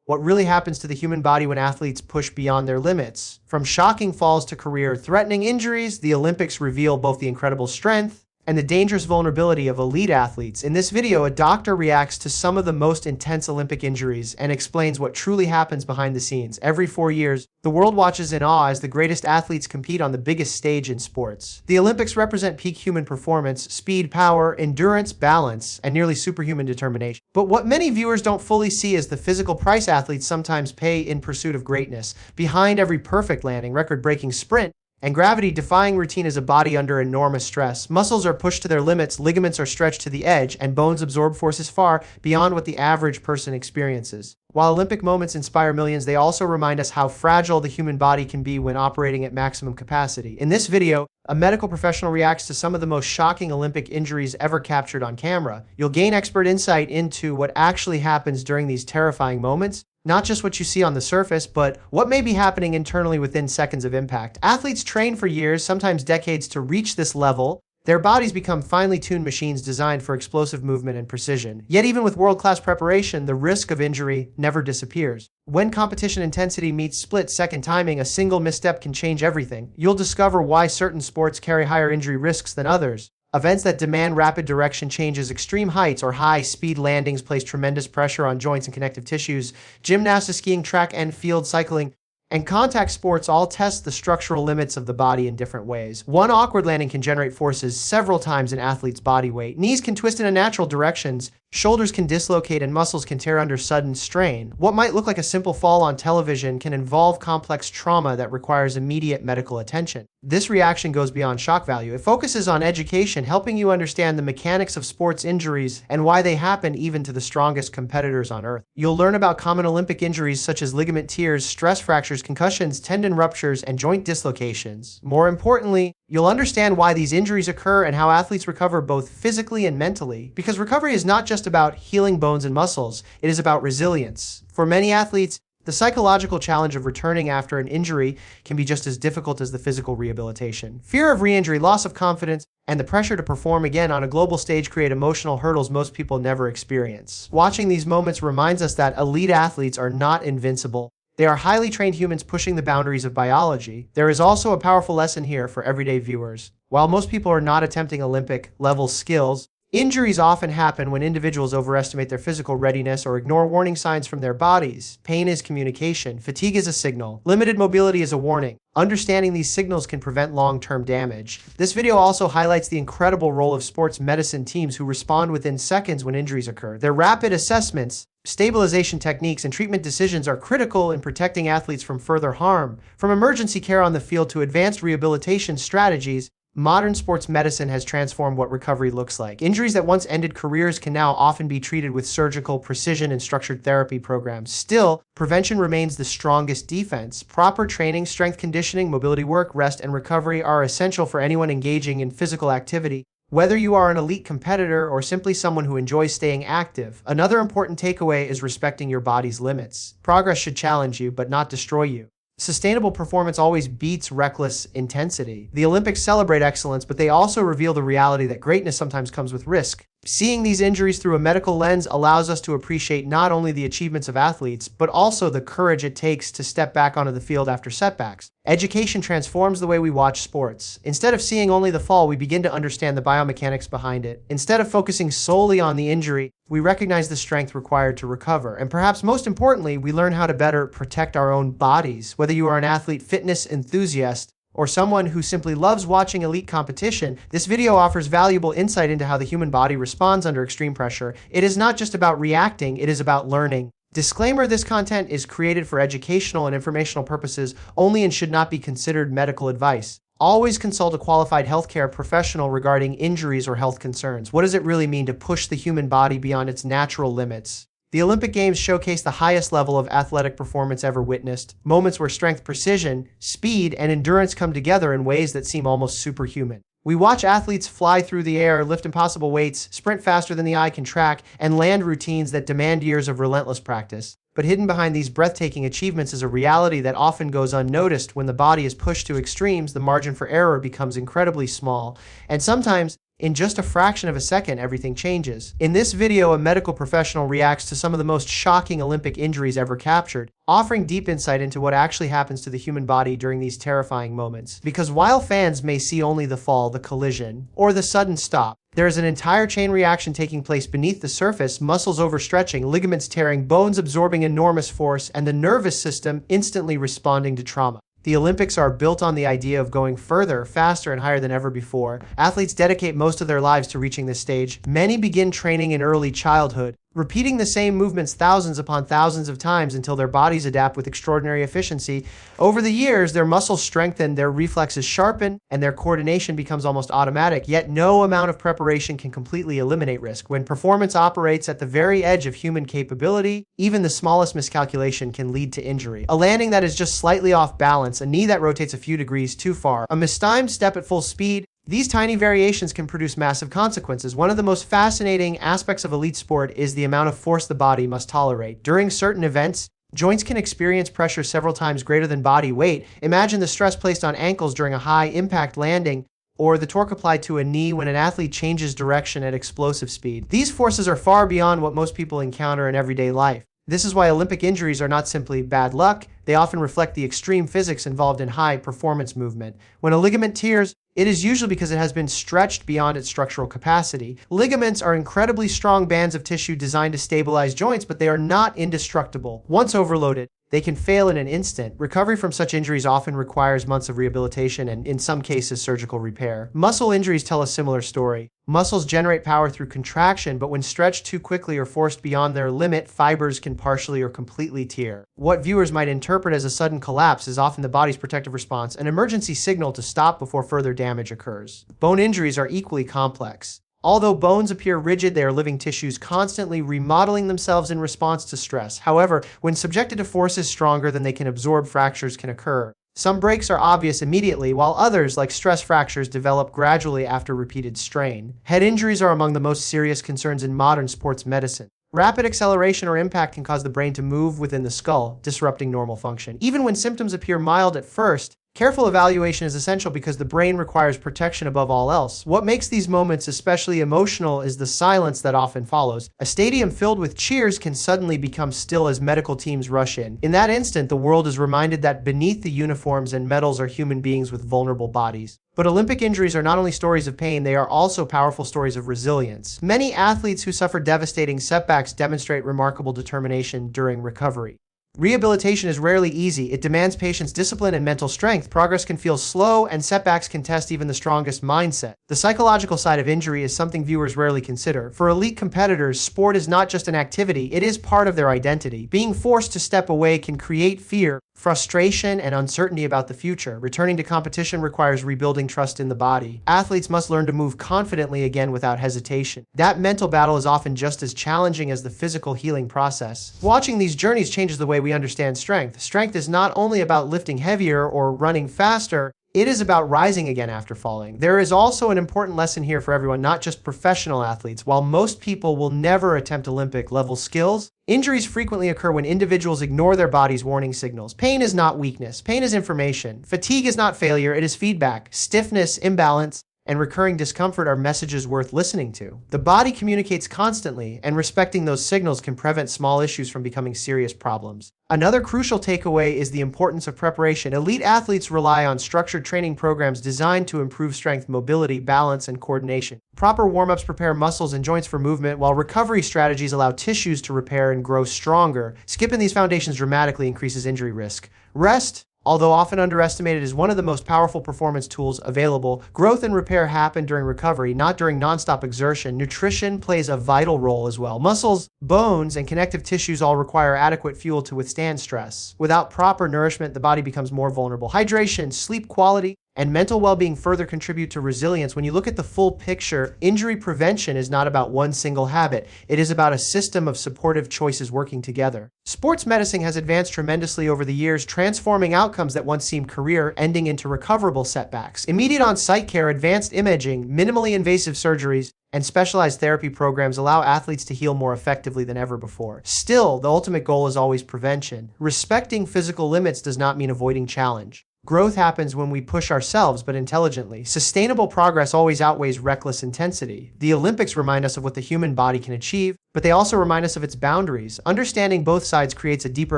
what really happens to the human body when athletes push beyond their limits. From shocking falls to career-threatening injuries, the Olympics reveal both the incredible strength and the dangerous vulnerability of elite athletes. In this video, a doctor reacts to some of the most intense Olympic injuries and explains what truly happens behind the scenes. Every 4 years, the world watches in awe as the greatest athletes compete on the biggest stage in sports. The Olympics represent peak human performance, speed, power, endurance, balance, and nearly superhuman determination. But what many viewers don't fully see is the physical price athletes sometimes pay in pursuit of greatness. Behind every perfect landing, record-breaking sprint, and gravity-defying routine is a body under enormous stress. Muscles are pushed to their limits, ligaments are stretched to the edge, and bones absorb forces far beyond what the average person experiences. While Olympic moments inspire millions, they also remind us how fragile the human body can be when operating at maximum capacity. In this video, a medical professional reacts to some of the most shocking Olympic injuries ever captured on camera. You'll gain expert insight into what actually happens during these terrifying moments, not just what you see on the surface, but what may be happening internally within seconds of impact. Athletes train for years, sometimes decades, to reach this level. Their bodies become finely tuned machines designed for explosive movement and precision. Yet even with world-class preparation, the risk of injury never disappears. When competition intensity meets split-second timing, a single misstep can change everything. You'll discover why certain sports carry higher injury risks than others. Events that demand rapid direction changes, extreme heights, or high-speed landings place tremendous pressure on joints and connective tissues. Gymnastics, skiing, track and field cycling, and contact sports all test the structural limits of the body in different ways. One awkward landing can generate forces several times an athlete's body weight. Knees can twist in unnatural directions, shoulders can dislocate, and muscles can tear under sudden strain. What might look like a simple fall on television can involve complex trauma that requires immediate medical attention. This reaction goes beyond shock value. It focuses on education, helping you understand the mechanics of sports injuries and why they happen even to the strongest competitors on Earth. You'll learn about common Olympic injuries such as ligament tears, stress fractures, concussions, tendon ruptures, and joint dislocations. More importantly, you'll understand why these injuries occur and how athletes recover both physically and mentally. Because recovery is not just about healing bones and muscles, it is about resilience. For many athletes, the psychological challenge of returning after an injury can be just as difficult as the physical rehabilitation. Fear of re-injury, loss of confidence, and the pressure to perform again on a global stage create emotional hurdles most people never experience. Watching these moments reminds us that elite athletes are not invincible. They are highly trained humans pushing the boundaries of biology. There is also a powerful lesson here for everyday viewers. While most people are not attempting Olympic-level skills, injuries often happen when individuals overestimate their physical readiness or ignore warning signs from their bodies. Pain is communication. Fatigue is a signal. Limited mobility is a warning. Understanding these signals can prevent long-term damage. This video also highlights the incredible role of sports medicine teams who respond within seconds when injuries occur. Their rapid assessments, stabilization techniques, and treatment decisions are critical in protecting athletes from further harm. From emergency care on the field to advanced rehabilitation strategies, modern sports medicine has transformed what recovery looks like. Injuries that once ended careers can now often be treated with surgical precision and structured therapy programs. Still, prevention remains the strongest defense. Proper training, strength conditioning, mobility work, rest, and recovery are essential for anyone engaging in physical activity, whether you are an elite competitor or simply someone who enjoys staying active. Another important takeaway is respecting your body's limits. Progress should challenge you, but not destroy you. Sustainable performance always beats reckless intensity. The Olympics celebrate excellence, but they also reveal the reality that greatness sometimes comes with risk. Seeing these injuries through a medical lens allows us to appreciate not only the achievements of athletes, but also the courage it takes to step back onto the field after setbacks. Education transforms the way we watch sports. Instead of seeing only the fall, we begin to understand the biomechanics behind it. Instead of focusing solely on the injury, we recognize the strength required to recover. And perhaps most importantly, we learn how to better protect our own bodies. Whether you are an athlete, fitness enthusiast, or someone who simply loves watching elite competition, this video offers valuable insight into how the human body responds under extreme pressure. It is not just about reacting, it is about learning. Disclaimer: this content is created for educational and informational purposes only and should not be considered medical advice. Always consult a qualified healthcare professional regarding injuries or health concerns. What does it really mean to push the human body beyond its natural limits? The Olympic Games showcase the highest level of athletic performance ever witnessed, moments where strength, precision, speed, and endurance come together in ways that seem almost superhuman. We watch athletes fly through the air, lift impossible weights, sprint faster than the eye can track, and land routines that demand years of relentless practice. But hidden behind these breathtaking achievements is a reality that often goes unnoticed. When the body is pushed to extremes, the margin for error becomes incredibly small, and sometimes In just a fraction of a second, everything changes. In this video, a medical professional reacts to some of the most shocking Olympic injuries ever captured, offering deep insight into what actually happens to the human body during these terrifying moments. Because while fans may see only the fall, the collision, or the sudden stop, there is an entire chain reaction taking place beneath the surface: muscles overstretching, ligaments tearing, bones absorbing enormous force, and the nervous system instantly responding to trauma. The Olympics are built on the idea of going further, faster, and higher than ever before. Athletes dedicate most of their lives to reaching this stage. Many begin training in early childhood, repeating the same movements thousands upon thousands of times until their bodies adapt with extraordinary efficiency. Over the years, their muscles strengthen, their reflexes sharpen, and their coordination becomes almost automatic. Yet no amount of preparation can completely eliminate risk. When performance operates at the very edge of human capability, even the smallest miscalculation can lead to injury. A landing that is just slightly off balance, a knee that rotates a few degrees too far, a mistimed step at full speed. These tiny variations can produce massive consequences. One of the most fascinating aspects of elite sport is the amount of force the body must tolerate. During certain events, joints can experience pressure several times greater than body weight. Imagine the stress placed on ankles during a high-impact landing, or the torque applied to a knee when an athlete changes direction at explosive speed. These forces are far beyond what most people encounter in everyday life. This is why Olympic injuries are not simply bad luck. They often reflect the extreme physics involved in high-performance movement. When a ligament tears, it is usually because it has been stretched beyond its structural capacity. Ligaments are incredibly strong bands of tissue designed to stabilize joints, but they are not indestructible. Once overloaded, they can fail in an instant. Recovery from such injuries often requires months of rehabilitation and, in some cases, surgical repair. Muscle injuries tell a similar story. Muscles generate power through contraction, but when stretched too quickly or forced beyond their limit, fibers can partially or completely tear. What viewers might interpret as a sudden collapse is often the body's protective response, an emergency signal to stop before further damage occurs. Bone injuries are equally complex. Although bones appear rigid, they are living tissues constantly remodeling themselves in response to stress. However, when subjected to forces stronger than they can absorb, fractures can occur. Some breaks are obvious immediately, while others, like stress fractures, develop gradually after repeated strain. Head injuries are among the most serious concerns in modern sports medicine. Rapid acceleration or impact can cause the brain to move within the skull, disrupting normal function. Even when symptoms appear mild at first, careful evaluation is essential because the brain requires protection above all else. What makes these moments especially emotional is the silence that often follows. A stadium filled with cheers can suddenly become still as medical teams rush in. In that instant, the world is reminded that beneath the uniforms and medals are human beings with vulnerable bodies. But Olympic injuries are not only stories of pain, they are also powerful stories of resilience. Many athletes who suffer devastating setbacks demonstrate remarkable determination during recovery. Rehabilitation is rarely easy. It demands patience, discipline, and mental strength. Progress can feel slow, and setbacks can test even the strongest mindset. The psychological side of injury is something viewers rarely consider. For elite competitors, sport is not just an activity, it is part of their identity. Being forced to step away can create fear, frustration, and uncertainty about the future. Returning to competition requires rebuilding trust in the body. Athletes must learn to move confidently again without hesitation. That mental battle is often just as challenging as the physical healing process. Watching these journeys changes the way we understand strength. Strength is not only about lifting heavier or running faster, it is about rising again after falling. There is also an important lesson here for everyone, not just professional athletes. While most people will never attempt Olympic-level skills, injuries frequently occur when individuals ignore their body's warning signals. Pain is not weakness. Pain is information. Fatigue is not failure. It is feedback. Stiffness, imbalance, and recurring discomfort are messages worth listening to. The body communicates constantly, and respecting those signals can prevent small issues from becoming serious problems. Another crucial takeaway is the importance of preparation. Elite athletes rely on structured training programs designed to improve strength, mobility, balance, and coordination. Proper warm-ups prepare muscles and joints for movement, while recovery strategies allow tissues to repair and grow stronger. Skipping these foundations dramatically increases injury risk. Rest, although often underestimated, is one of the most powerful performance tools available. Growth and repair happen during recovery, not during nonstop exertion. Nutrition plays a vital role as well. Muscles, bones, and connective tissues all require adequate fuel to withstand stress. Without proper nourishment, the body becomes more vulnerable. Hydration, sleep quality, and mental well-being further contribute to resilience. When you look at the full picture, injury prevention is not about one single habit. It is about a system of supportive choices working together. Sports medicine has advanced tremendously over the years, transforming outcomes that once seemed career-ending into recoverable setbacks. Immediate on-site care, advanced imaging, minimally invasive surgeries, and specialized therapy programs allow athletes to heal more effectively than ever before. Still, the ultimate goal is always prevention. Respecting physical limits does not mean avoiding challenge. Growth happens when we push ourselves, but intelligently. Sustainable progress always outweighs reckless intensity. The Olympics remind us of what the human body can achieve, but they also remind us of its boundaries. Understanding both sides creates a deeper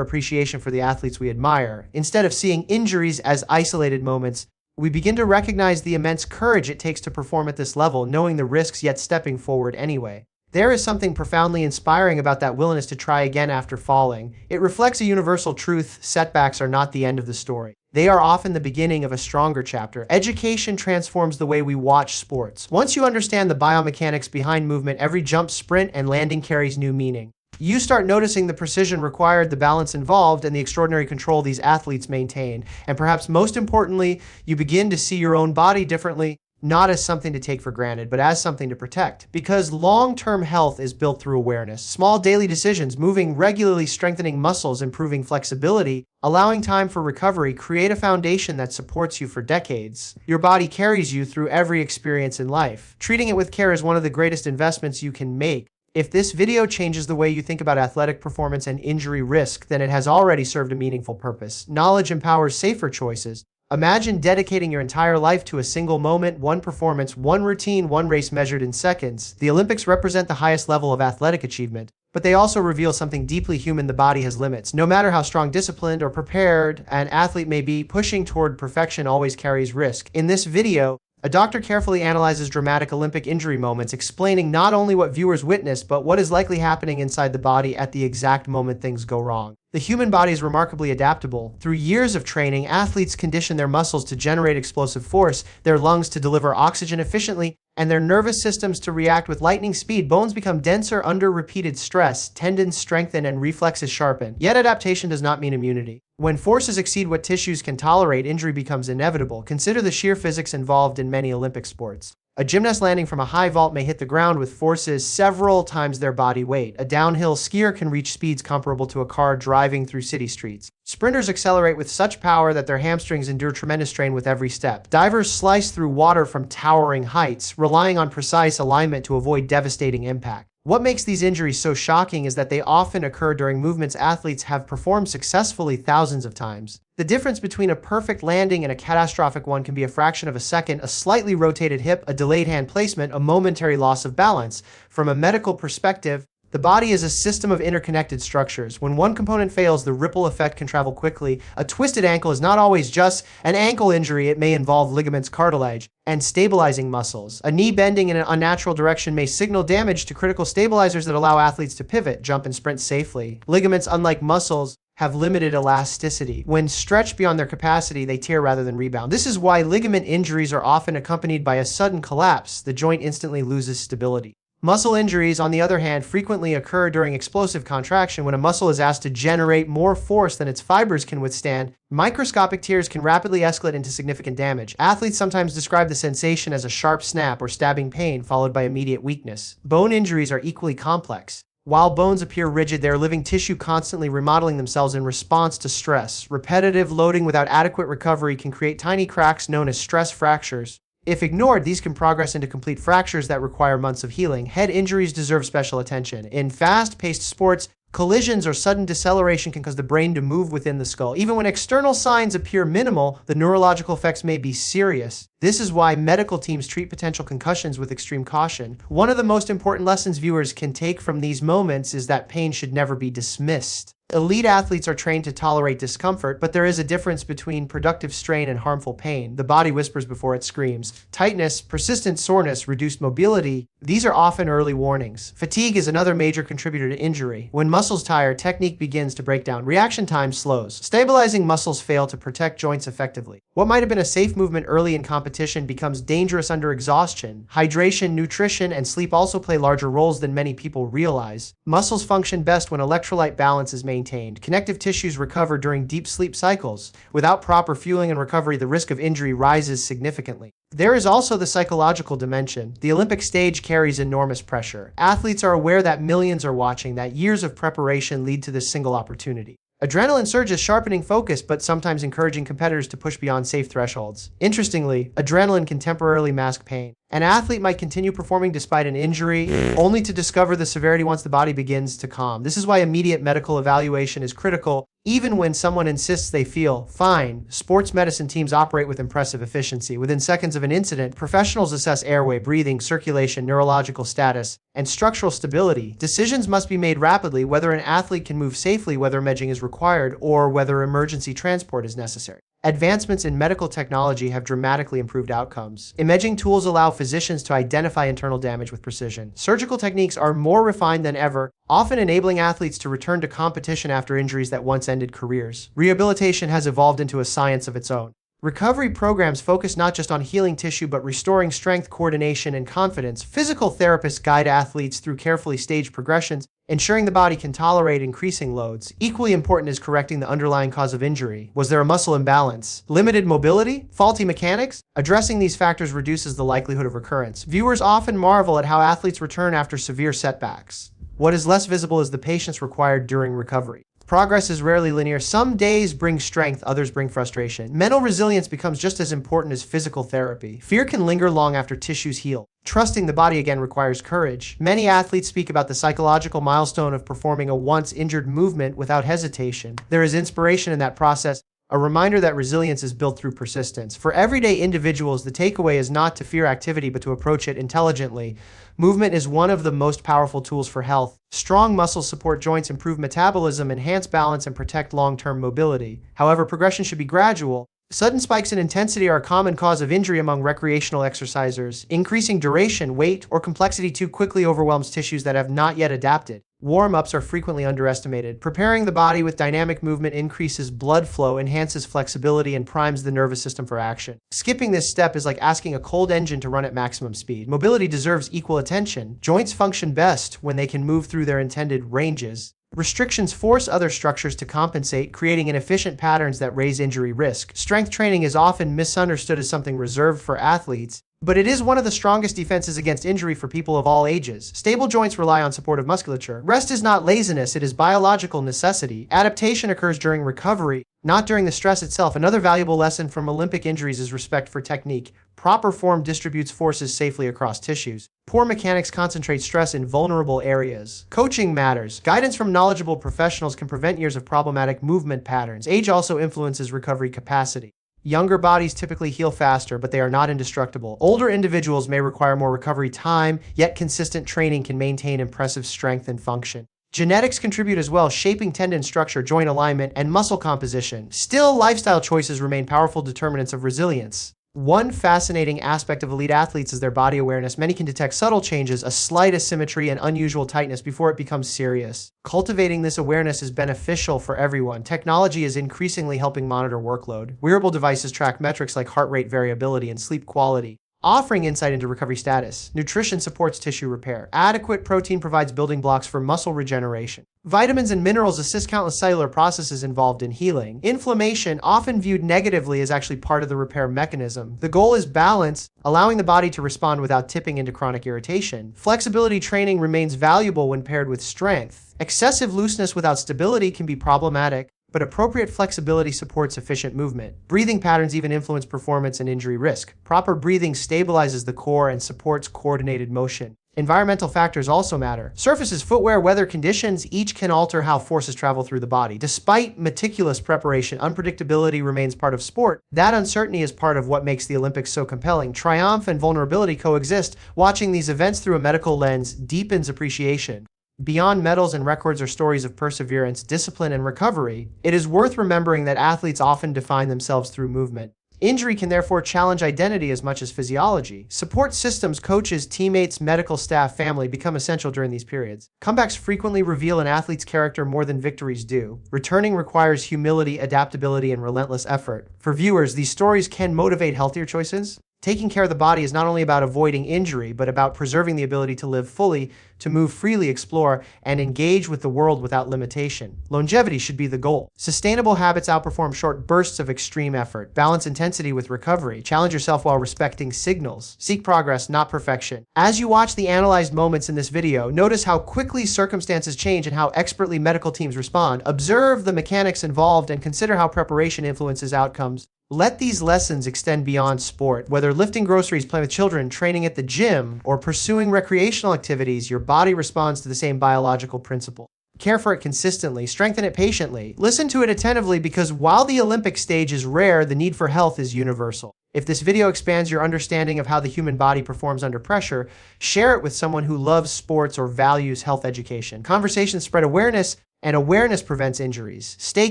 appreciation for the athletes we admire. Instead of seeing injuries as isolated moments, we begin to recognize the immense courage it takes to perform at this level, knowing the risks yet stepping forward anyway. There is something profoundly inspiring about that willingness to try again after falling. It reflects a universal truth: setbacks are not the end of the story. They are often the beginning of a stronger chapter. Education transforms the way we watch sports. Once you understand the biomechanics behind movement, every jump, sprint, and landing carries new meaning. You start noticing the precision required, the balance involved, and the extraordinary control these athletes maintain. And perhaps most importantly, you begin to see your own body differently, not as something to take for granted, but as something to protect. Because long-term health is built through awareness. Small daily decisions, moving regularly, strengthening muscles, improving flexibility, allowing time for recovery, create a foundation that supports you for decades. Your body carries you through every experience in life. Treating it with care is one of the greatest investments you can make. If this video changes the way you think about athletic performance and injury risk, then it has already served a meaningful purpose. Knowledge empowers safer choices. Imagine dedicating your entire life to a single moment, one performance, one routine, one race measured in seconds. The Olympics represent the highest level of athletic achievement, but they also reveal something deeply human: the body has limits. No matter how strong, disciplined, or prepared an athlete may be, pushing toward perfection always carries risk. In this video, a doctor carefully analyzes dramatic Olympic injury moments, explaining not only what viewers witnessed, but what is likely happening inside the body at the exact moment things go wrong. The human body is remarkably adaptable. Through years of training, athletes condition their muscles to generate explosive force, their lungs to deliver oxygen efficiently, and their nervous systems to react with lightning speed. Bones become denser under repeated stress, tendons strengthen, and reflexes sharpen. Yet adaptation does not mean immunity. When forces exceed what tissues can tolerate, injury becomes inevitable. Consider the sheer physics involved in many Olympic sports. A gymnast landing from a high vault may hit the ground with forces several times their body weight. A downhill skier can reach speeds comparable to a car driving through city streets. Sprinters accelerate with such power that their hamstrings endure tremendous strain with every step. Divers slice through water from towering heights, relying on precise alignment to avoid devastating impact. What makes these injuries so shocking is that they often occur during movements athletes have performed successfully thousands of times. The difference between a perfect landing and a catastrophic one can be a fraction of a second: a slightly rotated hip, a delayed hand placement, a momentary loss of balance. From a medical perspective, the body is a system of interconnected structures. When one component fails, the ripple effect can travel quickly. A twisted ankle is not always just an ankle injury. It may involve ligaments, cartilage, and stabilizing muscles. A knee bending in an unnatural direction may signal damage to critical stabilizers that allow athletes to pivot, jump, and sprint safely. Ligaments, unlike muscles, have limited elasticity. When stretched beyond their capacity, they tear rather than rebound. This is why ligament injuries are often accompanied by a sudden collapse. The joint instantly loses stability. Muscle injuries, on the other hand, frequently occur during explosive contraction. When a muscle is asked to generate more force than its fibers can withstand, microscopic tears can rapidly escalate into significant damage. Athletes sometimes describe the sensation as a sharp snap or stabbing pain followed by immediate weakness. Bone injuries are equally complex. While bones appear rigid, they are living tissue constantly remodeling themselves in response to stress. Repetitive loading without adequate recovery can create tiny cracks known as stress fractures. If ignored, these can progress into complete fractures that require months of healing. Head injuries deserve special attention. In fast-paced sports, collisions or sudden deceleration can cause the brain to move within the skull. Even when external signs appear minimal, the neurological effects may be serious. This is why medical teams treat potential concussions with extreme caution. One of the most important lessons viewers can take from these moments is that pain should never be dismissed. Elite athletes are trained to tolerate discomfort, but there is a difference between productive strain and harmful pain. The body whispers before it screams. Tightness, persistent soreness, reduced mobility, these are often early warnings. Fatigue is another major contributor to injury. When muscles tire, technique begins to break down. Reaction time slows. Stabilizing muscles fail to protect joints effectively. What might have been a safe movement early in competition becomes dangerous under exhaustion. Hydration, nutrition, and sleep also play larger roles than many people realize. Muscles function best when electrolyte balance is maintained. Connective tissues recover during deep sleep cycles. Without proper fueling and recovery, the risk of injury rises significantly. There is also the psychological dimension. The Olympic stage carries enormous pressure. Athletes are aware that millions are watching, that years of preparation lead to this single opportunity. Adrenaline surges, sharpening focus, but sometimes encouraging competitors to push beyond safe thresholds. Interestingly, adrenaline can temporarily mask pain. An athlete might continue performing despite an injury, only to discover the severity once the body begins to calm. This is why immediate medical evaluation is critical. Even when someone insists they feel fine, sports medicine teams operate with impressive efficiency. Within seconds of an incident, professionals assess airway, breathing, circulation, neurological status, and structural stability. Decisions must be made rapidly whether an athlete can move safely, whether imaging is required, or whether emergency transport is necessary. Advancements in medical technology have dramatically improved outcomes. Imaging tools allow physicians to identify internal damage with precision. Surgical techniques are more refined than ever, often enabling athletes to return to competition after injuries that once ended careers. Rehabilitation has evolved into a science of its own. Recovery programs focus not just on healing tissue but restoring strength, coordination, and confidence. Physical therapists guide athletes through carefully staged progressions, ensuring the body can tolerate increasing loads. Equally important is correcting the underlying cause of injury. Was there a muscle imbalance? Limited mobility? Faulty mechanics? Addressing these factors reduces the likelihood of recurrence. Viewers often marvel at how athletes return after severe setbacks. What is less visible is the patience required during recovery. Progress is rarely linear. Some days bring strength, others bring frustration. Mental resilience becomes just as important as physical therapy. Fear can linger long after tissues heal. Trusting the body again requires courage. Many athletes speak about the psychological milestone of performing a once-injured movement without hesitation. There is inspiration in that process, a reminder that resilience is built through persistence. For everyday individuals, the takeaway is not to fear activity but to approach it intelligently. Movement is one of the most powerful tools for health. Strong muscles support joints, improve metabolism, enhance balance, and protect long-term mobility. However, progression should be gradual. Sudden spikes in intensity are a common cause of injury among recreational exercisers. Increasing duration, weight, or complexity too quickly overwhelms tissues that have not yet adapted. Warm-ups are frequently underestimated. Preparing the body with dynamic movement increases blood flow, enhances flexibility, and primes the nervous system for action. Skipping this step is like asking a cold engine to run at maximum speed. Mobility deserves equal attention. Joints function best when they can move through their intended ranges. Restrictions force other structures to compensate, creating inefficient patterns that raise injury risk. Strength training is often misunderstood as something reserved for athletes, but it is one of the strongest defenses against injury for people of all ages. Stable joints rely on supportive musculature. Rest is not laziness, it is biological necessity. Adaptation occurs during recovery, not during the stress itself. Another valuable lesson from Olympic injuries is respect for technique. Proper form distributes forces safely across tissues. Poor mechanics concentrate stress in vulnerable areas. Coaching matters. Guidance from knowledgeable professionals can prevent years of problematic movement patterns. Age also influences recovery capacity. Younger bodies typically heal faster, but they are not indestructible. Older individuals may require more recovery time, yet consistent training can maintain impressive strength and function. Genetics contribute as well, shaping tendon structure, joint alignment, and muscle composition. Still, lifestyle choices remain powerful determinants of resilience. One fascinating aspect of elite athletes is their body awareness. Many can detect subtle changes, a slight asymmetry, and unusual tightness before it becomes serious. Cultivating this awareness is beneficial for everyone. Technology is increasingly helping monitor workload. Wearable devices track metrics like heart rate variability and sleep quality, offering insight into recovery status. Nutrition supports tissue repair. Adequate protein provides building blocks for muscle regeneration. Vitamins and minerals assist countless cellular processes involved in healing. Inflammation, often viewed negatively, is actually part of the repair mechanism. The goal is balance, allowing the body to respond without tipping into chronic irritation. Flexibility training remains valuable when paired with strength. Excessive looseness without stability can be problematic, but appropriate flexibility supports efficient movement. Breathing patterns even influence performance and injury risk. Proper breathing stabilizes the core and supports coordinated motion. Environmental factors also matter. Surfaces, footwear, weather conditions, each can alter how forces travel through the body. Despite meticulous preparation, unpredictability remains part of sport. That uncertainty is part of what makes the Olympics so compelling. Triumph and vulnerability coexist. Watching these events through a medical lens deepens appreciation. Beyond medals and records are stories of perseverance, discipline, and recovery. It is worth remembering that athletes often define themselves through movement. Injury can therefore challenge identity as much as physiology. Support systems, coaches, teammates, medical staff, family become essential during these periods. Comebacks frequently reveal an athlete's character more than victories do. Returning requires humility, adaptability, and relentless effort. For viewers, these stories can motivate healthier choices. Taking care of the body is not only about avoiding injury, but about preserving the ability to live fully, to move freely, explore, and engage with the world without limitation. Longevity should be the goal. Sustainable habits outperform short bursts of extreme effort. Balance intensity with recovery. Challenge yourself while respecting signals. Seek progress, not perfection. As you watch the analyzed moments in this video, notice how quickly circumstances change and how expertly medical teams respond. Observe the mechanics involved and consider how preparation influences outcomes. Let these lessons extend beyond sport. Whether lifting groceries, playing with children, training at the gym, or pursuing recreational activities, your body responds to the same biological principle. Care for it consistently, strengthen it patiently. Listen to it attentively because while the Olympic stage is rare, the need for health is universal. If this video expands your understanding of how the human body performs under pressure, share it with someone who loves sports or values health education. Conversations spread awareness, and awareness prevents injuries. Stay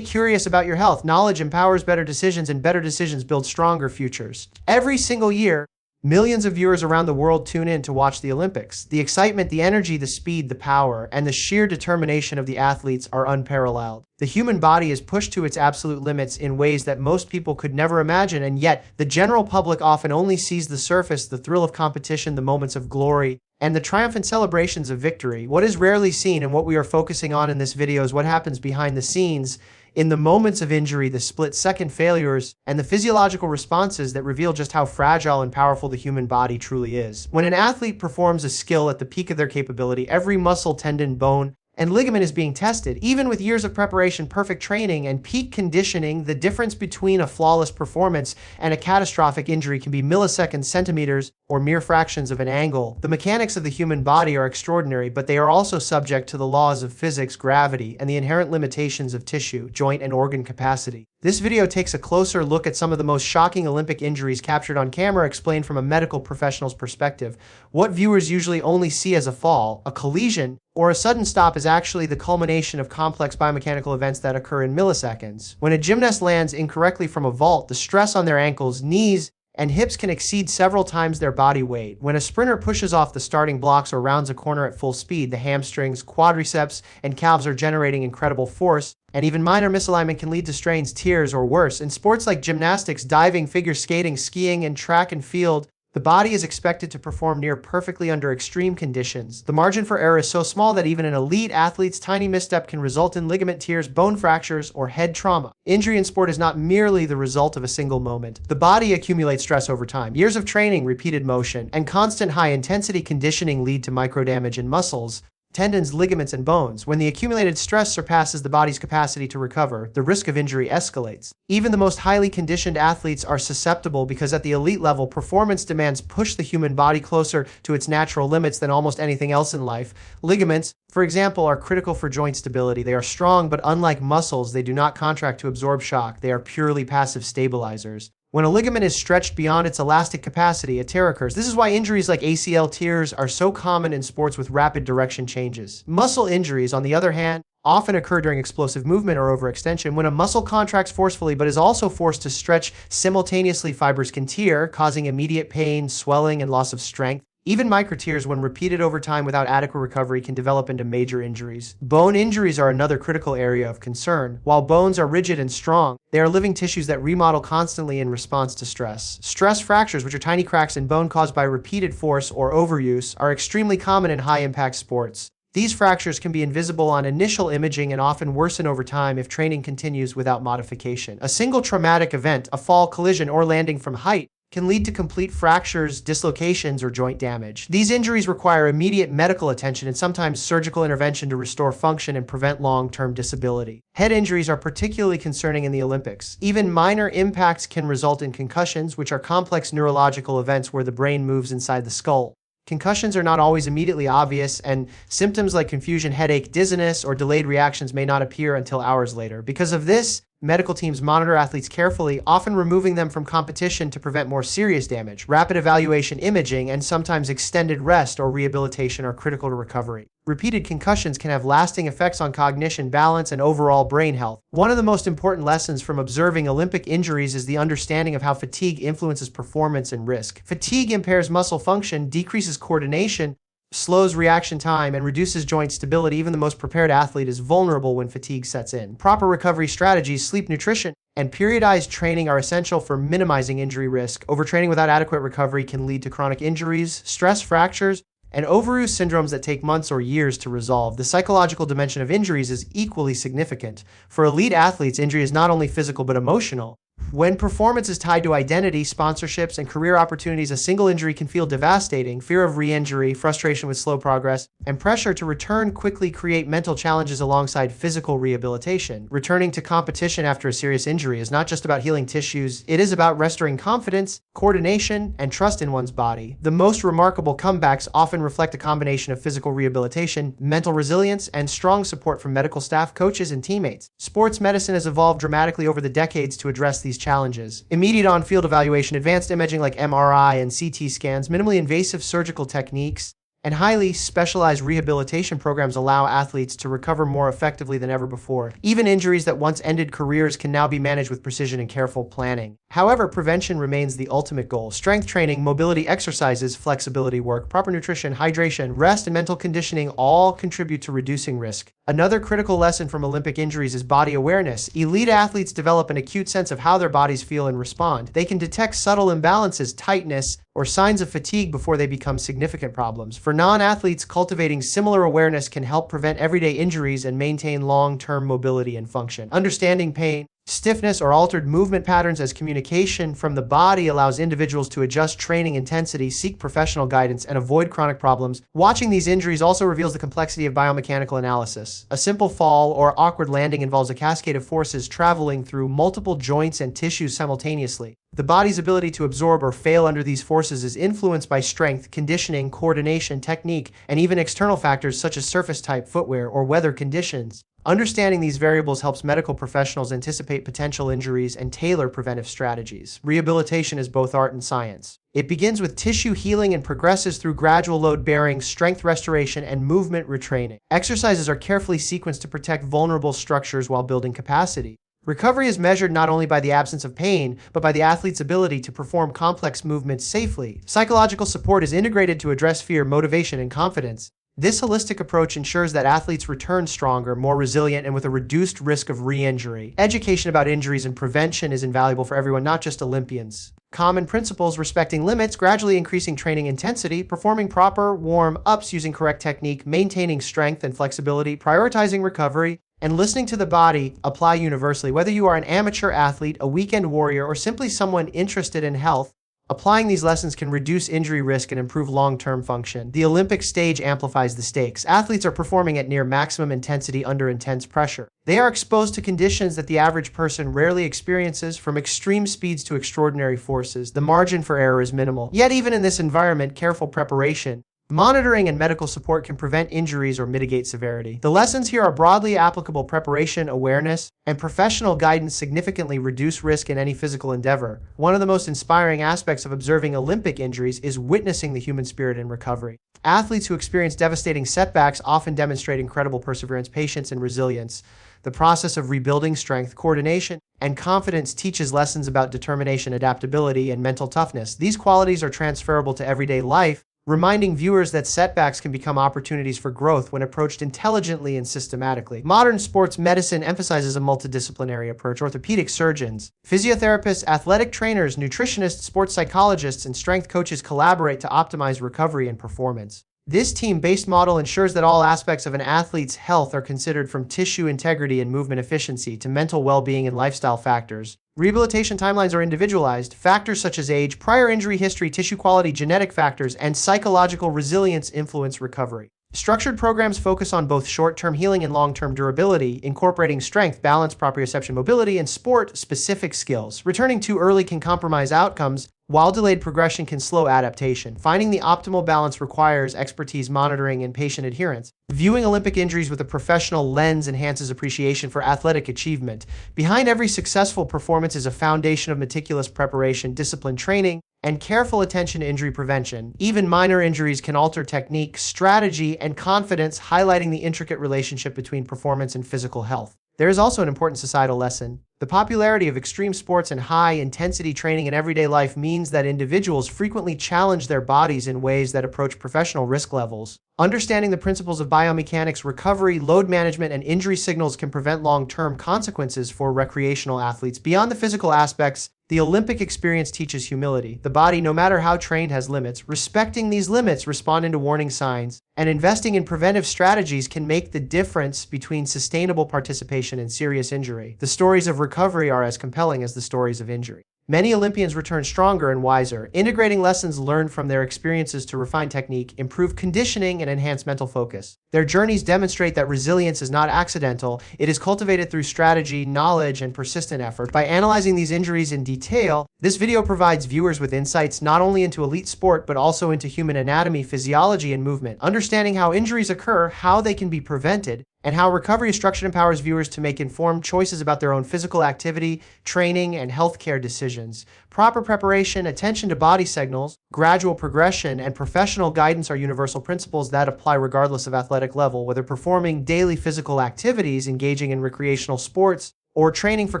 curious about your health. Knowledge empowers better decisions, and better decisions build stronger futures. Every single year, millions of viewers around the world tune in to watch the Olympics. The excitement, the energy, the speed, the power, and the sheer determination of the athletes are unparalleled. The human body is pushed to its absolute limits in ways that most people could never imagine, and yet the general public often only sees the surface, the thrill of competition, the moments of glory, and the triumphant celebrations of victory. What is rarely seen and what we are focusing on in this video is what happens behind the scenes, in the moments of injury, the split-second failures, and the physiological responses that reveal just how fragile and powerful the human body truly is. When an athlete performs a skill at the peak of their capability, every muscle, tendon, bone, and ligament is being tested. Even with years of preparation, perfect training, and peak conditioning, the difference between a flawless performance and a catastrophic injury can be milliseconds, centimeters, or mere fractions of an angle. The mechanics of the human body are extraordinary, but they are also subject to the laws of physics, gravity, and the inherent limitations of tissue, joint, and organ capacity. This video takes a closer look at some of the most shocking Olympic injuries captured on camera, explained from a medical professional's perspective. What viewers usually only see as a fall, a collision, or a sudden stop is actually the culmination of complex biomechanical events that occur in milliseconds. When a gymnast lands incorrectly from a vault, the stress on their ankles, knees, and hips can exceed several times their body weight. When a sprinter pushes off the starting blocks or rounds a corner at full speed, the hamstrings, quadriceps, and calves are generating incredible force, and even minor misalignment can lead to strains, tears, or worse. In sports like gymnastics, diving, figure skating, skiing, and track and field, the body is expected to perform near perfectly under extreme conditions. The margin for error is so small that even an elite athlete's tiny misstep can result in ligament tears, bone fractures, or head trauma. Injury in sport is not merely the result of a single moment. The body accumulates stress over time. Years of training, repeated motion, and constant high-intensity conditioning lead to microdamage in muscles, tendons, ligaments, and bones. When the accumulated stress surpasses the body's capacity to recover, the risk of injury escalates. Even the most highly conditioned athletes are susceptible because at the elite level, performance demands push the human body closer to its natural limits than almost anything else in life. Ligaments, for example, are critical for joint stability. They are strong, but unlike muscles, they do not contract to absorb shock. They are purely passive stabilizers. When a ligament is stretched beyond its elastic capacity, a tear occurs. This is why injuries like ACL tears are so common in sports with rapid direction changes. Muscle injuries, on the other hand, often occur during explosive movement or overextension. When a muscle contracts forcefully but is also forced to stretch simultaneously, fibers can tear, causing immediate pain, swelling, and loss of strength. Even microtears, when repeated over time without adequate recovery, can develop into major injuries. Bone injuries are another critical area of concern. While bones are rigid and strong, they are living tissues that remodel constantly in response to stress. Stress fractures, which are tiny cracks in bone caused by repeated force or overuse, are extremely common in high-impact sports. These fractures can be invisible on initial imaging and often worsen over time if training continues without modification. A single traumatic event, a fall, collision, or landing from height, can lead to complete fractures, dislocations, or joint damage. These injuries require immediate medical attention and sometimes surgical intervention to restore function and prevent long-term disability. Head injuries are particularly concerning in the Olympics. Even minor impacts can result in concussions, which are complex neurological events where the brain moves inside the skull. Concussions are not always immediately obvious, and symptoms like confusion, headache, dizziness, or delayed reactions may not appear until hours later. Because of this, medical teams monitor athletes carefully, often removing them from competition to prevent more serious damage. Rapid evaluation, imaging, and sometimes extended rest or rehabilitation are critical to recovery. Repeated concussions can have lasting effects on cognition, balance, and overall brain health. One of the most important lessons from observing Olympic injuries is the understanding of how fatigue influences performance and risk. Fatigue impairs muscle function, decreases coordination, slows reaction time, and reduces joint stability. Even the most prepared athlete is vulnerable when fatigue sets in. Proper recovery strategies, sleep, nutrition, and periodized training are essential for minimizing injury risk. Overtraining without adequate recovery can lead to chronic injuries, stress fractures, and overuse syndromes that take months or years to resolve. The psychological dimension of injuries is equally significant. For elite athletes, injury is not only physical but emotional. When performance is tied to identity, sponsorships, and career opportunities, a single injury can feel devastating. Fear of re-injury, frustration with slow progress, and pressure to return quickly create mental challenges alongside physical rehabilitation. Returning to competition after a serious injury is not just about healing tissues, it is about restoring confidence, coordination, and trust in one's body. The most remarkable comebacks often reflect a combination of physical rehabilitation, mental resilience, and strong support from medical staff, coaches, and teammates. Sports medicine has evolved dramatically over the decades to address these challenges. Immediate on-field evaluation, advanced imaging like MRI and CT scans, minimally invasive surgical techniques, and highly specialized rehabilitation programs allow athletes to recover more effectively than ever before. Even injuries that once ended careers can now be managed with precision and careful planning. However, prevention remains the ultimate goal. Strength training, mobility exercises, flexibility work, proper nutrition, hydration, rest, and mental conditioning all contribute to reducing risk. Another critical lesson from Olympic injuries is body awareness. Elite athletes develop an acute sense of how their bodies feel and respond. They can detect subtle imbalances, tightness, or signs of fatigue before they become significant problems. For non-athletes, cultivating similar awareness can help prevent everyday injuries and maintain long-term mobility and function. Understanding pain, stiffness, or altered movement patterns as communication from the body allows individuals to adjust training intensity, seek professional guidance, and avoid chronic problems. Watching these injuries also reveals the complexity of biomechanical analysis. A simple fall or awkward landing involves a cascade of forces traveling through multiple joints and tissues simultaneously. The body's ability to absorb or fail under these forces is influenced by strength, conditioning, coordination, technique, and even external factors such as surface type, footwear, or weather conditions. Understanding these variables helps medical professionals anticipate potential injuries and tailor preventive strategies. Rehabilitation is both art and science. It begins with tissue healing and progresses through gradual load bearing, strength restoration, and movement retraining. Exercises are carefully sequenced to protect vulnerable structures while building capacity. Recovery is measured not only by the absence of pain, but by the athlete's ability to perform complex movements safely. Psychological support is integrated to address fear, motivation, and confidence. This holistic approach ensures that athletes return stronger, more resilient, and with a reduced risk of re-injury. Education about injuries and prevention is invaluable for everyone, not just Olympians. Common principles: respecting limits, gradually increasing training intensity, performing proper warm-ups using correct technique, maintaining strength and flexibility, prioritizing recovery, and listening to the body apply universally. Whether you are an amateur athlete, a weekend warrior, or simply someone interested in health, applying these lessons can reduce injury risk and improve long-term function. The Olympic stage amplifies the stakes. Athletes are performing at near maximum intensity under intense pressure. They are exposed to conditions that the average person rarely experiences, from extreme speeds to extraordinary forces. The margin for error is minimal. Yet even in this environment, careful preparation, monitoring, and medical support can prevent injuries or mitigate severity. The lessons here are broadly applicable. Preparation, awareness, and professional guidance significantly reduce risk in any physical endeavor. One of the most inspiring aspects of observing Olympic injuries is witnessing the human spirit in recovery. Athletes who experience devastating setbacks often demonstrate incredible perseverance, patience, and resilience. The process of rebuilding strength, coordination, and confidence teaches lessons about determination, adaptability, and mental toughness. These qualities are transferable to everyday life, reminding viewers that setbacks can become opportunities for growth when approached intelligently and systematically. Modern sports medicine emphasizes a multidisciplinary approach. Orthopedic surgeons, physiotherapists, athletic trainers, nutritionists, sports psychologists, and strength coaches collaborate to optimize recovery and performance. This team-based model ensures that all aspects of an athlete's health are considered, from tissue integrity and movement efficiency to mental well-being and lifestyle factors. Rehabilitation timelines are individualized. Factors such as age, prior injury history, tissue quality, genetic factors, and psychological resilience influence recovery. Structured programs focus on both short-term healing and long-term durability, incorporating strength, balance, proprioception, mobility, and sport-specific skills. Returning too early can compromise outcomes, while delayed progression can slow adaptation. Finding the optimal balance requires expertise, monitoring, and patient adherence. Viewing Olympic injuries with a professional lens enhances appreciation for athletic achievement. Behind every successful performance is a foundation of meticulous preparation, disciplined training, and careful attention to injury prevention. Even minor injuries can alter technique, strategy, and confidence, highlighting the intricate relationship between performance and physical health. There is also an important societal lesson. The popularity of extreme sports and high-intensity training in everyday life means that individuals frequently challenge their bodies in ways that approach professional risk levels. Understanding the principles of biomechanics, recovery, load management, and injury signals can prevent long-term consequences for recreational athletes. Beyond the physical aspects, the Olympic experience teaches humility. The body, no matter how trained, has limits. Respecting these limits, responding to warning signs, and investing in preventive strategies can make the difference between sustainable participation and serious injury. The stories of recovery are as compelling as the stories of injury. Many Olympians return stronger and wiser, integrating lessons learned from their experiences to refine technique, improve conditioning, and enhance mental focus. Their journeys demonstrate that resilience is not accidental, it is cultivated through strategy, knowledge, and persistent effort. By analyzing these injuries in detail, this video provides viewers with insights not only into elite sport, but also into human anatomy, physiology, and movement. Understanding how injuries occur, how they can be prevented, and how recovery is structured empowers viewers to make informed choices about their own physical activity, training, and healthcare decisions. Proper preparation, attention to body signals, gradual progression, and professional guidance are universal principles that apply regardless of athletic level, whether performing daily physical activities, engaging in recreational sports, or training for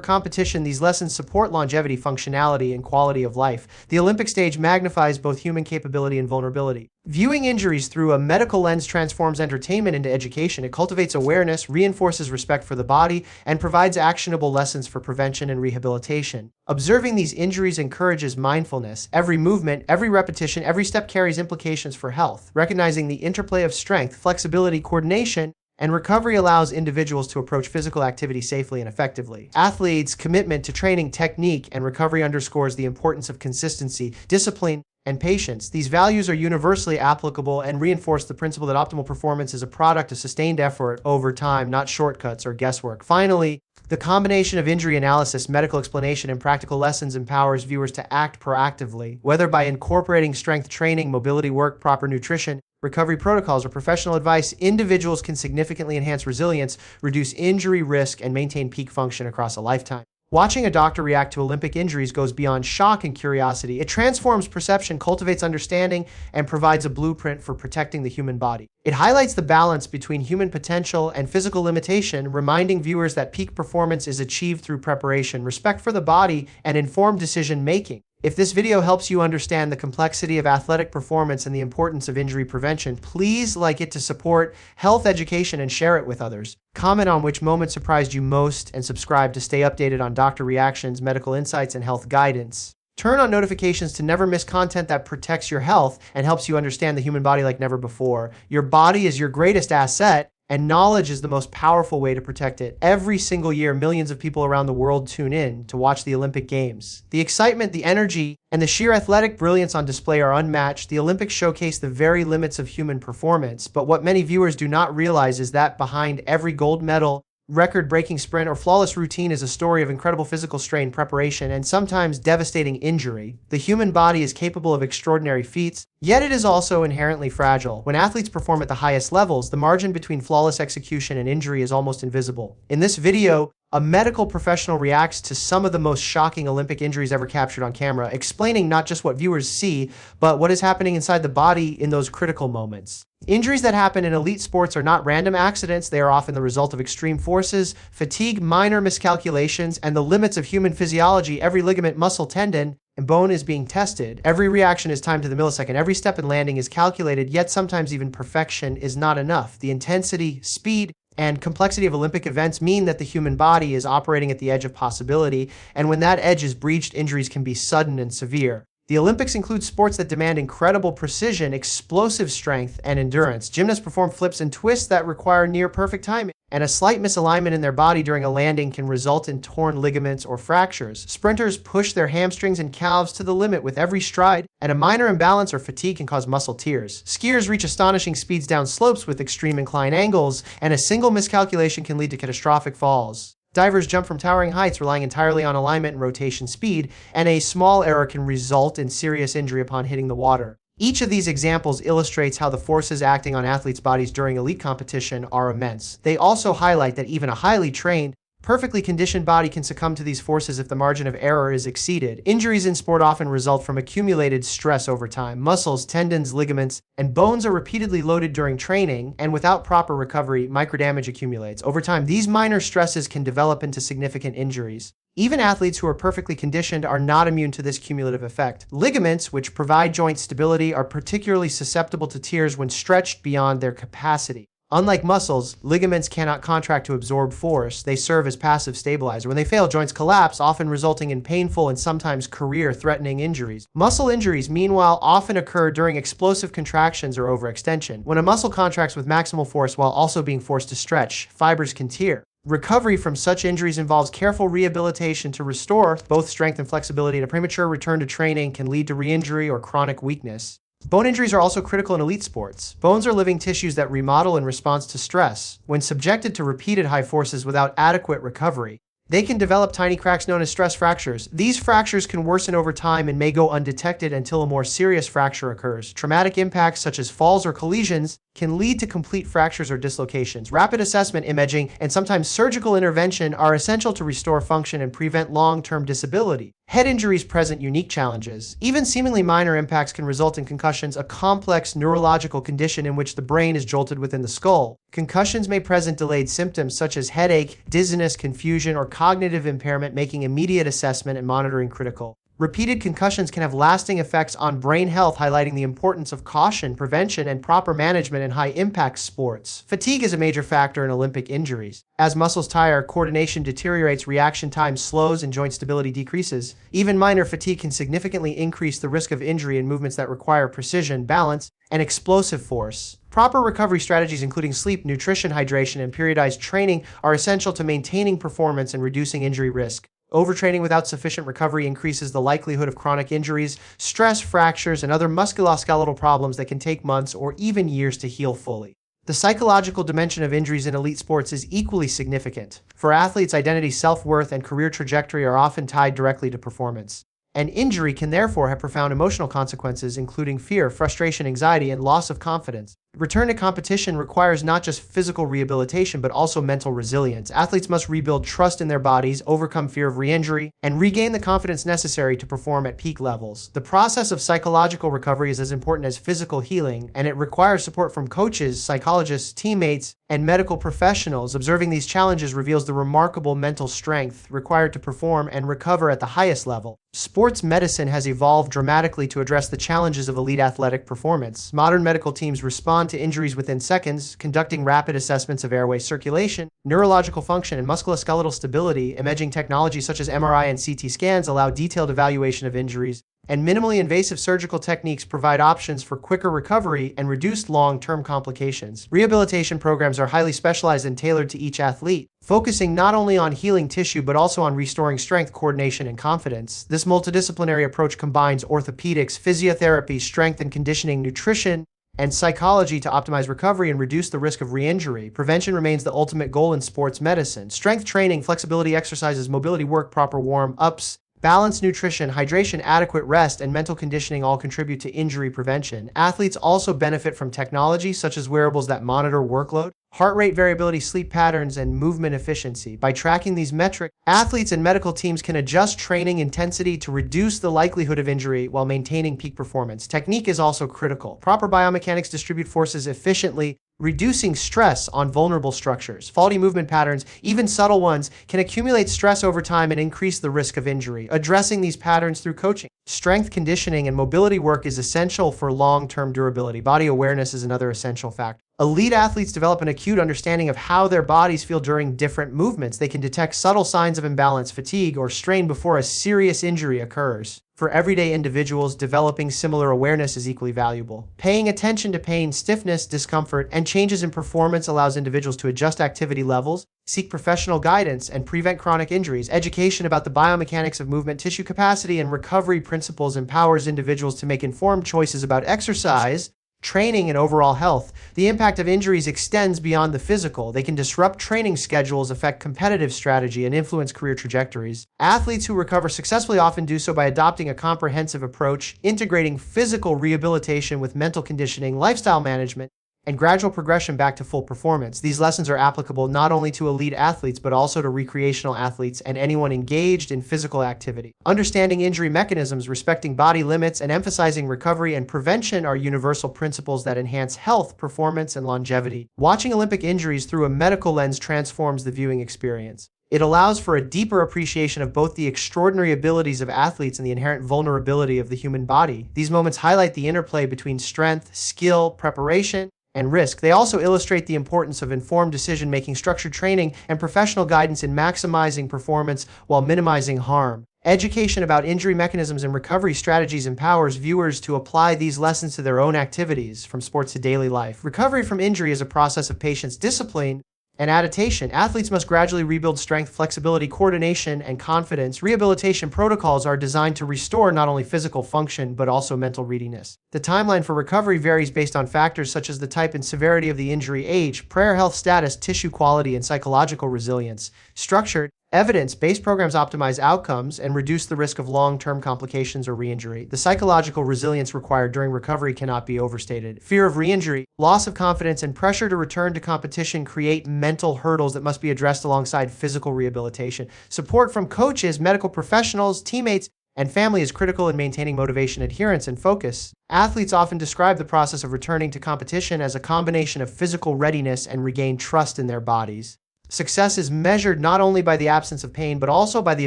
competition. These lessons support longevity, functionality, and quality of life. The Olympic stage magnifies both human capability and vulnerability. Viewing injuries through a medical lens transforms entertainment into education. It cultivates awareness, reinforces respect for the body, and provides actionable lessons for prevention and rehabilitation. Observing these injuries encourages mindfulness. Every movement, every repetition, every step carries implications for health. Recognizing the interplay of strength, flexibility, coordination, and recovery allows individuals to approach physical activity safely and effectively. Athletes' commitment to training, technique, and recovery underscores the importance of consistency, discipline, and patience. These values are universally applicable and reinforce the principle that optimal performance is a product of sustained effort over time, not shortcuts or guesswork. Finally, the combination of injury analysis, medical explanation, and practical lessons empowers viewers to act proactively, whether by incorporating strength training, mobility work, proper nutrition, recovery protocols, or professional advice. Individuals can significantly enhance resilience, reduce injury risk, and maintain peak function across a lifetime. Watching a doctor react to Olympic injuries goes beyond shock and curiosity. It transforms perception, cultivates understanding, and provides a blueprint for protecting the human body. It highlights the balance between human potential and physical limitation, reminding viewers that peak performance is achieved through preparation, respect for the body, and informed decision-making. If this video helps you understand the complexity of athletic performance and the importance of injury prevention, please like it to support health education and share it with others. Comment on which moment surprised you most and subscribe to stay updated on doctor reactions, medical insights, and health guidance. Turn on notifications to never miss content that protects your health and helps you understand the human body like never before. Your body is your greatest asset, and knowledge is the most powerful way to protect it. Every single year, millions of people around the world tune in to watch the Olympic Games. The excitement, the energy, and the sheer athletic brilliance on display are unmatched. The Olympics showcase the very limits of human performance, but what many viewers do not realize is that behind every gold medal, record-breaking sprint, or flawless routine is a story of incredible physical strain, preparation, and sometimes devastating injury. The human body is capable of extraordinary feats, yet it is also inherently fragile. When athletes perform at the highest levels, the margin between flawless execution and injury is almost invisible. In this video, a medical professional reacts to some of the most shocking Olympic injuries ever captured on camera, explaining not just what viewers see, but what is happening inside the body in those critical moments. Injuries that happen in elite sports are not random accidents. They are often the result of extreme forces, fatigue, minor miscalculations, and the limits of human physiology. Every ligament, muscle, tendon, and bone is being tested. Every reaction is timed to the millisecond. Every step in landing is calculated, yet sometimes even perfection is not enough. The intensity, speed, and complexity of Olympic events mean that the human body is operating at the edge of possibility, and when that edge is breached, injuries can be sudden and severe. The Olympics include sports that demand incredible precision, explosive strength, and endurance. Gymnasts perform flips and twists that require near-perfect timing, and a slight misalignment in their body during a landing can result in torn ligaments or fractures. Sprinters push their hamstrings and calves to the limit with every stride, and a minor imbalance or fatigue can cause muscle tears. Skiers reach astonishing speeds down slopes with extreme incline angles, and a single miscalculation can lead to catastrophic falls. Divers jump from towering heights relying entirely on alignment and rotation speed, and a small error can result in serious injury upon hitting the water. Each of these examples illustrates how the forces acting on athletes' bodies during elite competition are immense. They also highlight that even a highly trained, perfectly conditioned body can succumb to these forces if the margin of error is exceeded. Injuries in sport often result from accumulated stress over time. Muscles, tendons, ligaments, and bones are repeatedly loaded during training, and without proper recovery, microdamage accumulates. Over time, these minor stresses can develop into significant injuries. Even athletes who are perfectly conditioned are not immune to this cumulative effect. Ligaments, which provide joint stability, are particularly susceptible to tears when stretched beyond their capacity. Unlike muscles, ligaments cannot contract to absorb force. They serve as passive stabilizer. When they fail, joints collapse, often resulting in painful and sometimes career-threatening injuries. Muscle injuries, meanwhile, often occur during explosive contractions or overextension. When a muscle contracts with maximal force while also being forced to stretch, fibers can tear. Recovery from such injuries involves careful rehabilitation to restore both strength and flexibility, and a premature return to training can lead to re-injury or chronic weakness. Bone injuries are also critical in elite sports. Bones are living tissues that remodel in response to stress. When subjected to repeated high forces without adequate recovery, they can develop tiny cracks known as stress fractures. These fractures can worsen over time and may go undetected until a more serious fracture occurs. Traumatic impacts such as falls or collisions can lead to complete fractures or dislocations. Rapid assessment, imaging, and sometimes surgical intervention are essential to restore function and prevent long-term disability. Head injuries present unique challenges. Even seemingly minor impacts can result in concussions, a complex neurological condition in which the brain is jolted within the skull. Concussions may present delayed symptoms such as headache, dizziness, confusion, or cognitive impairment, making immediate assessment and monitoring critical. Repeated concussions can have lasting effects on brain health, highlighting the importance of caution, prevention, and proper management in high-impact sports. Fatigue is a major factor in Olympic injuries. As muscles tire, coordination deteriorates, reaction time slows, and joint stability decreases. Even minor fatigue can significantly increase the risk of injury in movements that require precision, balance, and explosive force. Proper recovery strategies, including sleep, nutrition, hydration, and periodized training, are essential to maintaining performance and reducing injury risk. Overtraining without sufficient recovery increases the likelihood of chronic injuries, stress fractures, and other musculoskeletal problems that can take months or even years to heal fully. The psychological dimension of injuries in elite sports is equally significant. For athletes, identity, self-worth, and career trajectory are often tied directly to performance. An injury can therefore have profound emotional consequences, including fear, frustration, anxiety, and loss of confidence. Return to competition requires not just physical rehabilitation, but also mental resilience. Athletes must rebuild trust in their bodies, overcome fear of re-injury, and regain the confidence necessary to perform at peak levels. The process of psychological recovery is as important as physical healing, and it requires support from coaches, psychologists, teammates, and medical professionals. Observing these challenges reveals the remarkable mental strength required to perform and recover at the highest level. Sports medicine has evolved dramatically to address the challenges of elite athletic performance. Modern medical teams respond to injuries within seconds, conducting rapid assessments of airway circulation, neurological function, and musculoskeletal stability. Imaging technologies such as MRI and CT scans allow detailed evaluation of injuries, and minimally invasive surgical techniques provide options for quicker recovery and reduced long-term complications. Rehabilitation programs are highly specialized and tailored to each athlete, focusing not only on healing tissue but also on restoring strength, coordination, and confidence. This multidisciplinary approach combines orthopedics, physiotherapy, strength and conditioning, nutrition, and psychology to optimize recovery and reduce the risk of re-injury. Prevention remains the ultimate goal in sports medicine. Strength training, flexibility exercises, mobility work, proper warm-ups, balanced nutrition, hydration, adequate rest, and mental conditioning all contribute to injury prevention. Athletes also benefit from technology such as wearables that monitor workload, heart rate variability, sleep patterns, and movement efficiency. By tracking these metrics, athletes and medical teams can adjust training intensity to reduce the likelihood of injury while maintaining peak performance. Technique is also critical. Proper biomechanics distribute forces efficiently, reducing stress on vulnerable structures. Faulty movement patterns, even subtle ones, can accumulate stress over time and increase the risk of injury. Addressing these patterns through coaching, strength conditioning, and mobility work is essential for long-term durability. Body awareness is another essential factor. Elite athletes develop an acute understanding of how their bodies feel during different movements. They can detect subtle signs of imbalance, fatigue, or strain before a serious injury occurs. For everyday individuals, developing similar awareness is equally valuable. Paying attention to pain, stiffness, discomfort, and changes in performance allows individuals to adjust activity levels, seek professional guidance, and prevent chronic injuries. Education about the biomechanics of movement, tissue capacity, and recovery principles empowers individuals to make informed choices about exercise, training, and overall health. The impact of injuries extends beyond the physical. They can disrupt training schedules, affect competitive strategy, and influence career trajectories. Athletes who recover successfully often do so by adopting a comprehensive approach, integrating physical rehabilitation with mental conditioning, lifestyle management, and gradual progression back to full performance. These lessons are applicable not only to elite athletes, but also to recreational athletes and anyone engaged in physical activity. Understanding injury mechanisms, respecting body limits, and emphasizing recovery and prevention are universal principles that enhance health, performance, and longevity. Watching Olympic injuries through a medical lens transforms the viewing experience. It allows for a deeper appreciation of both the extraordinary abilities of athletes and the inherent vulnerability of the human body. These moments highlight the interplay between strength, skill, preparation, and risk. They also illustrate the importance of informed decision-making, structured training, and professional guidance in maximizing performance while minimizing harm. Education about injury mechanisms and recovery strategies empowers viewers to apply these lessons to their own activities, from sports to daily life. Recovery from injury is a process of patience, discipline, and adaptation. Athletes must gradually rebuild strength, flexibility, coordination, and confidence. Rehabilitation protocols are designed to restore not only physical function, but also mental readiness. The timeline for recovery varies based on factors such as the type and severity of the injury, age, prior health status, tissue quality, and psychological resilience. Structured, evidence-based programs optimize outcomes and reduce the risk of long-term complications or re-injury. The psychological resilience required during recovery cannot be overstated. Fear of re-injury, loss of confidence, and pressure to return to competition create mental hurdles that must be addressed alongside physical rehabilitation. Support from coaches, medical professionals, teammates, and family is critical in maintaining motivation, adherence, and focus. Athletes often describe the process of returning to competition as a combination of physical readiness and regained trust in their bodies. Success is measured not only by the absence of pain, but also by the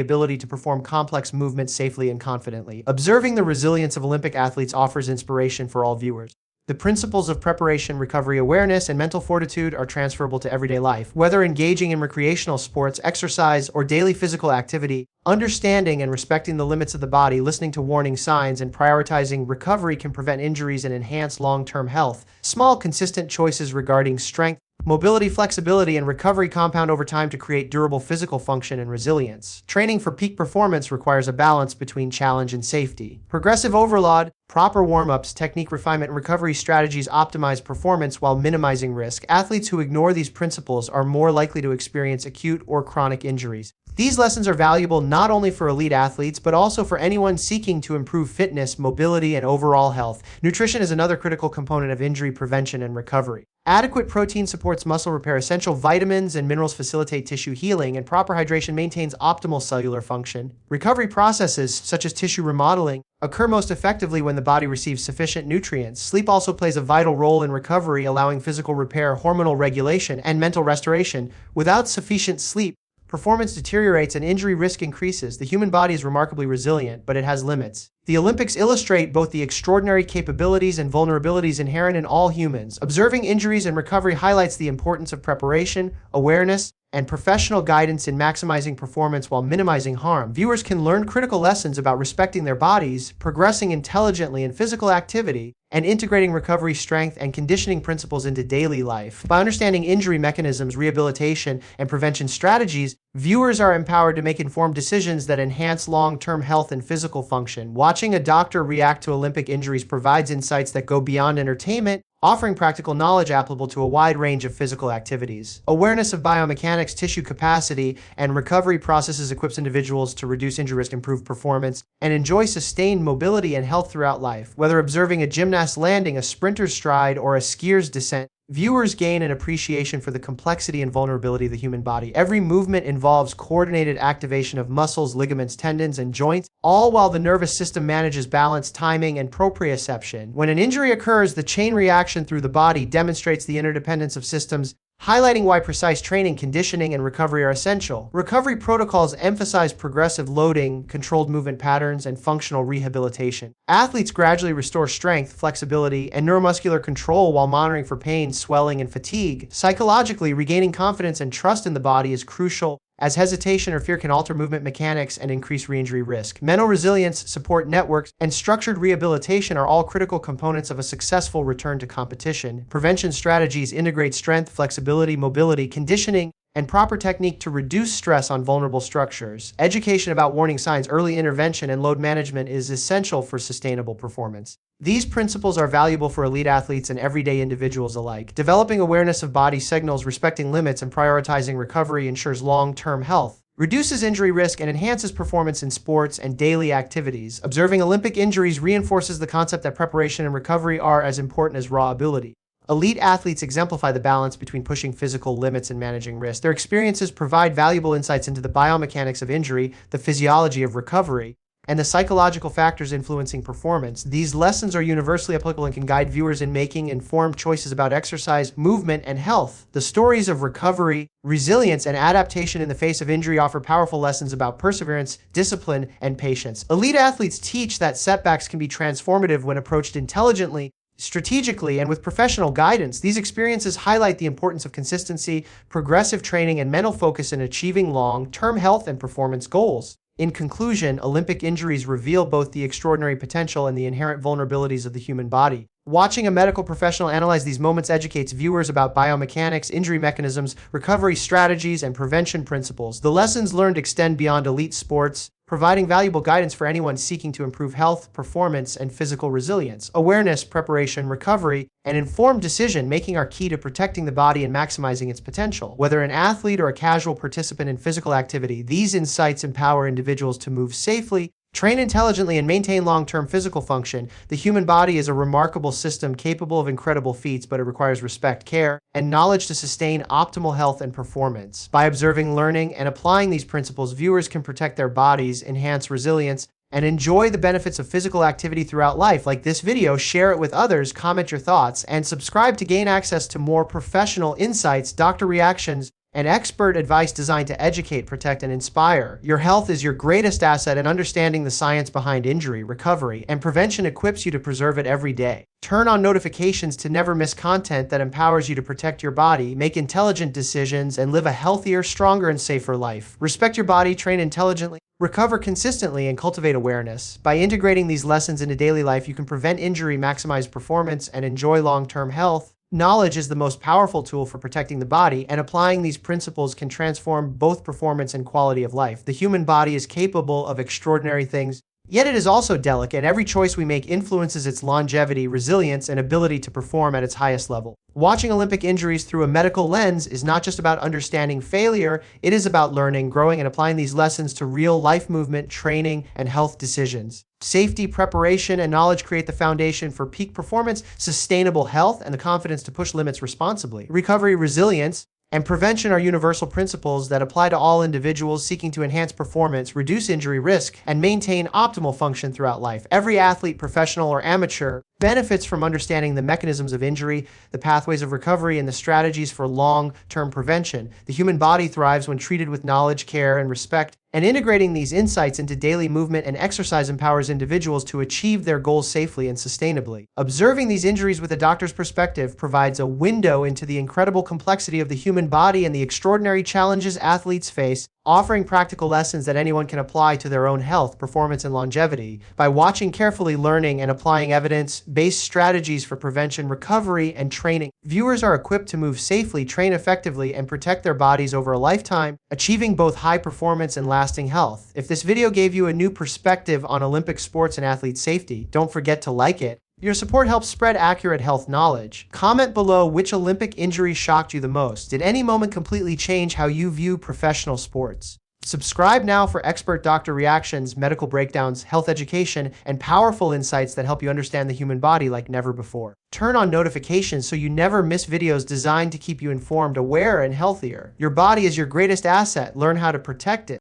ability to perform complex movements safely and confidently. Observing the resilience of Olympic athletes offers inspiration for all viewers. The principles of preparation, recovery, awareness, and mental fortitude are transferable to everyday life. Whether engaging in recreational sports, exercise, or daily physical activity, understanding and respecting the limits of the body, listening to warning signs, and prioritizing recovery can prevent injuries and enhance long-term health. Small, consistent choices regarding strength, mobility, flexibility, and recovery compound over time to create durable physical function and resilience. Training for peak performance requires a balance between challenge and safety. Progressive overload, proper warm-ups, technique refinement, and recovery strategies optimize performance while minimizing risk. Athletes who ignore these principles are more likely to experience acute or chronic injuries. These lessons are valuable not only for elite athletes, but also for anyone seeking to improve fitness, mobility, and overall health. Nutrition is another critical component of injury prevention and recovery. Adequate protein supports muscle repair, essential vitamins and minerals facilitate tissue healing, and proper hydration maintains optimal cellular function. Recovery processes, such as tissue remodeling, occur most effectively when the body receives sufficient nutrients. Sleep also plays a vital role in recovery, allowing physical repair, hormonal regulation, and mental restoration. Without sufficient sleep, performance deteriorates and injury risk increases. The human body is remarkably resilient, but it has limits. The Olympics illustrate both the extraordinary capabilities and vulnerabilities inherent in all humans. Observing injuries and recovery highlights the importance of preparation, awareness, and professional guidance in maximizing performance while minimizing harm. Viewers can learn critical lessons about respecting their bodies, progressing intelligently in physical activity, and integrating recovery, strength, and conditioning principles into daily life. By understanding injury mechanisms, rehabilitation, and prevention strategies, viewers are empowered to make informed decisions that enhance long-term health and physical function. Watching a doctor react to Olympic injuries provides insights that go beyond entertainment, offering practical knowledge applicable to a wide range of physical activities. Awareness of biomechanics, tissue capacity, and recovery processes equips individuals to reduce injury risk, improve performance, and enjoy sustained mobility and health throughout life. Whether observing a gymnast's landing, a sprinter's stride, or a skier's descent, viewers gain an appreciation for the complexity and vulnerability of the human body. Every movement involves coordinated activation of muscles, ligaments, tendons, and joints, all while the nervous system manages balance, timing, and proprioception. When an injury occurs, the chain reaction through the body demonstrates the interdependence of systems, highlighting why precise training, conditioning, and recovery are essential. Recovery protocols emphasize progressive loading, controlled movement patterns, and functional rehabilitation. Athletes gradually restore strength, flexibility, and neuromuscular control while monitoring for pain, swelling, and fatigue. Psychologically, regaining confidence and trust in the body is crucial, as hesitation or fear can alter movement mechanics and increase re-injury risk. Mental resilience, support networks, and structured rehabilitation are all critical components of a successful return to competition. Prevention strategies integrate strength, flexibility, mobility, conditioning, and proper technique to reduce stress on vulnerable structures. Education about warning signs, early intervention, and load management is essential for sustainable performance. These principles are valuable for elite athletes and everyday individuals alike. Developing awareness of body signals, respecting limits, and prioritizing recovery ensures long-term health, reduces injury risk, and enhances performance in sports and daily activities. Observing Olympic injuries reinforces the concept that preparation and recovery are as important as raw ability. Elite athletes exemplify the balance between pushing physical limits and managing risk. Their experiences provide valuable insights into the biomechanics of injury, the physiology of recovery, and the psychological factors influencing performance. These lessons are universally applicable and can guide viewers in making informed choices about exercise, movement, and health. The stories of recovery, resilience, and adaptation in the face of injury offer powerful lessons about perseverance, discipline, and patience. Elite athletes teach that setbacks can be transformative when approached intelligently, strategically, and with professional guidance. These experiences highlight the importance of consistency, progressive training, and mental focus in achieving long-term health and performance goals. In conclusion, Olympic injuries reveal both the extraordinary potential and the inherent vulnerabilities of the human body. Watching a medical professional analyze these moments educates viewers about biomechanics, injury mechanisms, recovery strategies, and prevention principles. The lessons learned extend beyond elite sports, providing valuable guidance for anyone seeking to improve health, performance, and physical resilience. Awareness, preparation, recovery, and informed decision-making are key to protecting the body and maximizing its potential. Whether an athlete or a casual participant in physical activity, these insights empower individuals to move safely, train intelligently, and maintain long-term physical function. The human body is a remarkable system capable of incredible feats, but it requires respect, care, and knowledge to sustain optimal health and performance. By observing, learning, and applying these principles, viewers can protect their bodies, enhance resilience, and enjoy the benefits of physical activity throughout life. Like this video, share it with others, comment your thoughts, and subscribe to gain access to more professional insights, doctor reactions, and expert advice designed to educate, protect, and inspire. Your health is your greatest asset, and understanding the science behind injury, recovery, and prevention equips you to preserve it every day. Turn on notifications to never miss content that empowers you to protect your body, make intelligent decisions, and live a healthier, stronger, and safer life. Respect your body, train intelligently, recover consistently, and cultivate awareness. By integrating these lessons into daily life, you can prevent injury, maximize performance, and enjoy long-term health. Knowledge is the most powerful tool for protecting the body, and applying these principles can transform both performance and quality of life. The human body is capable of extraordinary things, yet it is also delicate. Every choice we make influences its longevity, resilience, and ability to perform at its highest level. Watching Olympic injuries through a medical lens is not just about understanding failure, it is about learning, growing, and applying these lessons to real-life movement, training, and health decisions. Safety, preparation, and knowledge create the foundation for peak performance, sustainable health, and the confidence to push limits responsibly. Recovery, resilience, and prevention are universal principles that apply to all individuals seeking to enhance performance, reduce injury risk, and maintain optimal function throughout life. Every athlete, professional or amateur, benefits from understanding the mechanisms of injury, the pathways of recovery, and the strategies for long-term prevention. The human body thrives when treated with knowledge, care, and respect, and integrating these insights into daily movement and exercise empowers individuals to achieve their goals safely and sustainably. Observing these injuries with a doctor's perspective provides a window into the incredible complexity of the human body and the extraordinary challenges athletes face, offering practical lessons that anyone can apply to their own health, performance, and longevity. By watching carefully, learning, and applying evidence-based strategies for prevention, recovery, and training, viewers are equipped to move safely, train effectively, and protect their bodies over a lifetime, achieving both high performance and lasting health. If this video gave you a new perspective on Olympic sports and athlete safety, don't forget to like it. Your support helps spread accurate health knowledge. Comment below which Olympic injury shocked you the most. Did any moment completely change how you view professional sports? Subscribe now for expert doctor reactions, medical breakdowns, health education, and powerful insights that help you understand the human body like never before. Turn on notifications so you never miss videos designed to keep you informed, aware, and healthier. Your body is your greatest asset. Learn how to protect it.